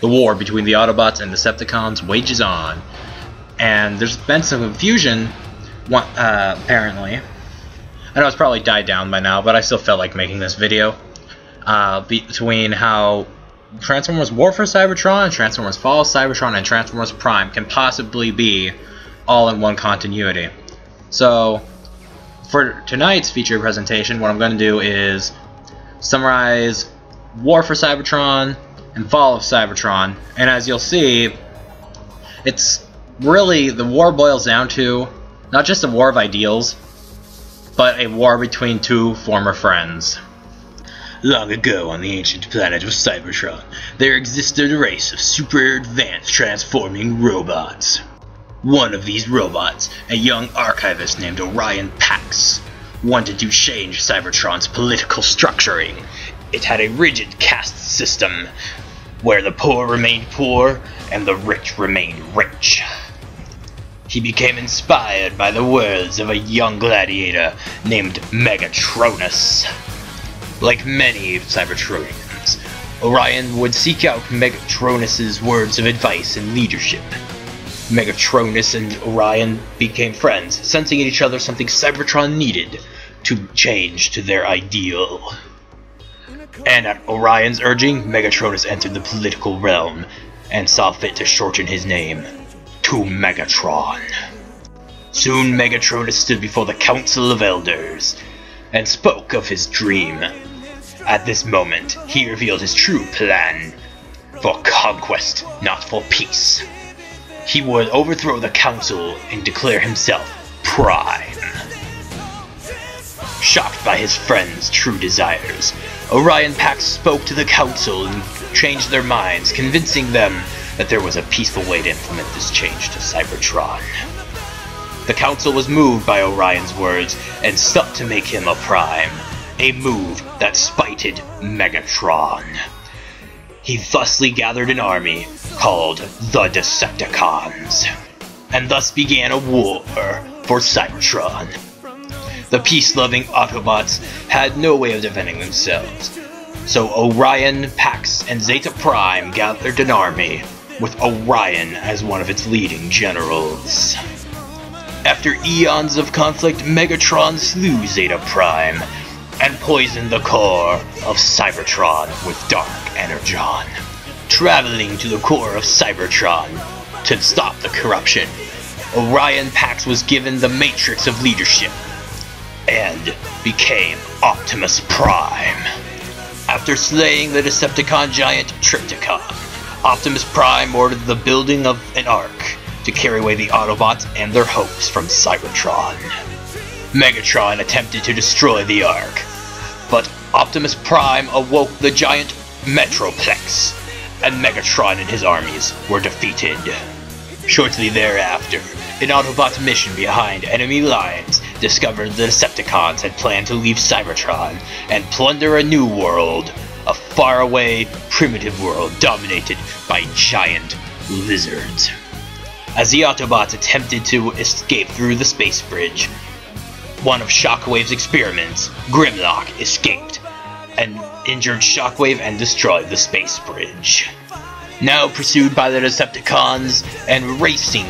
the war between the Autobots and Decepticons wages on. And there's been some confusion, apparently. I know it's probably died down by now, but I still felt like making this video. Between how Transformers War for Cybertron, Transformers Fall of Cybertron, and Transformers Prime can possibly be all in one continuity. So, for tonight's featured presentation, what I'm going to do is summarize War for Cybertron and Fall of Cybertron, and as you'll see, it's really, the war boils down to not just a war of ideals, but a war between two former friends. Long ago on the ancient planet of Cybertron, there existed a race of super advanced transforming robots. One of these robots, a young archivist named Orion Pax, wanted to change Cybertron's political structuring. It had a rigid caste system, where the poor remained poor and the rich remained rich. He became inspired by the words of a young gladiator named Megatronus. Like many Cybertronians, Orion would seek out Megatronus' words of advice and leadership. Megatronus and Orion became friends, sensing in each other something Cybertron needed to change to their ideal. And at Orion's urging, Megatronus entered the political realm and saw fit to shorten his name to Megatron. Soon Megatronus stood before the Council of Elders and spoke of his dream. At this moment, he revealed his true plan for conquest, not for peace. He would overthrow the council and declare himself Prime. Shocked by his friend's true desires, Orion Pax spoke to the council and changed their minds, convincing them that there was a peaceful way to implement this change to Cybertron. The council was moved by Orion's words and sought to make him a Prime, a move that spited Megatron. He thusly gathered an army called the Decepticons, and thus began a war for Cybertron. The peace-loving Autobots had no way of defending themselves, so Orion, Pax, and Zeta Prime gathered an army, with Orion as one of its leading generals. After eons of conflict, Megatron slew Zeta Prime, and poisoned the core of Cybertron with dark energon. Traveling to the core of Cybertron to stop the corruption, Orion Pax was given the Matrix of Leadership and became Optimus Prime. After slaying the Decepticon giant Tripticon, Optimus Prime ordered the building of an Ark to carry away the Autobots and their hopes from Cybertron. Megatron attempted to destroy the Ark, but Optimus Prime awoke the giant Metroplex, and Megatron and his armies were defeated. Shortly thereafter, an Autobot mission behind enemy lines discovered the Decepticons had planned to leave Cybertron and plunder a new world, a faraway, primitive world dominated by giant lizards. As the Autobots attempted to escape through the space bridge, one of Shockwave's experiments, Grimlock, escaped and injured Shockwave and destroyed the space bridge. Now pursued by the Decepticons and racing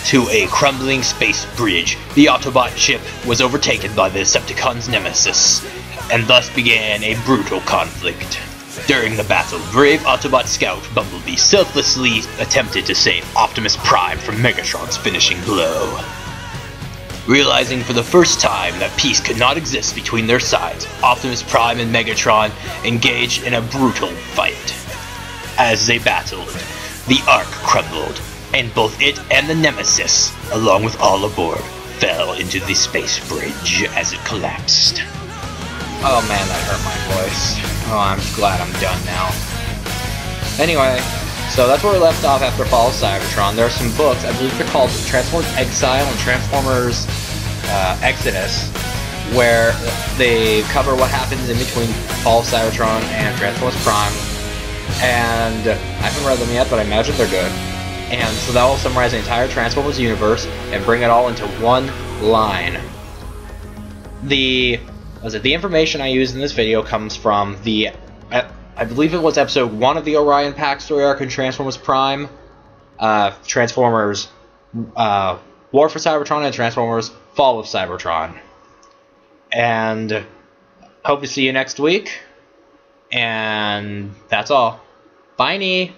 to a crumbling space bridge, the Autobot ship was overtaken by the Decepticons' nemesis, and thus began a brutal conflict. During the battle, brave Autobot scout Bumblebee selflessly attempted to save Optimus Prime from Megatron's finishing blow. Realizing for the first time that peace could not exist between their sides, Optimus Prime and Megatron engaged in a brutal fight. As they battled, the Ark crumbled, and both it and the Nemesis, along with all aboard, fell into the space bridge as it collapsed. Oh man, that hurt my voice. Oh, I'm glad I'm done now. Anyway, so that's where we left off after Fall of Cybertron. There are some books, I believe they're called Transformers Exile and Transformers Exodus, where they cover what happens in between Fall of Cybertron and Transformers Prime. And I haven't read them yet, but I imagine they're good. And so that will summarize the entire Transformers universe and bring it all into one line. The information I use in this video comes from the I believe it was episode 1 of the Orion Pack story arc in Transformers Prime. Transformers War for Cybertron and Transformers Fall of Cybertron. And hope to see you next week. And that's all. Bye-nie.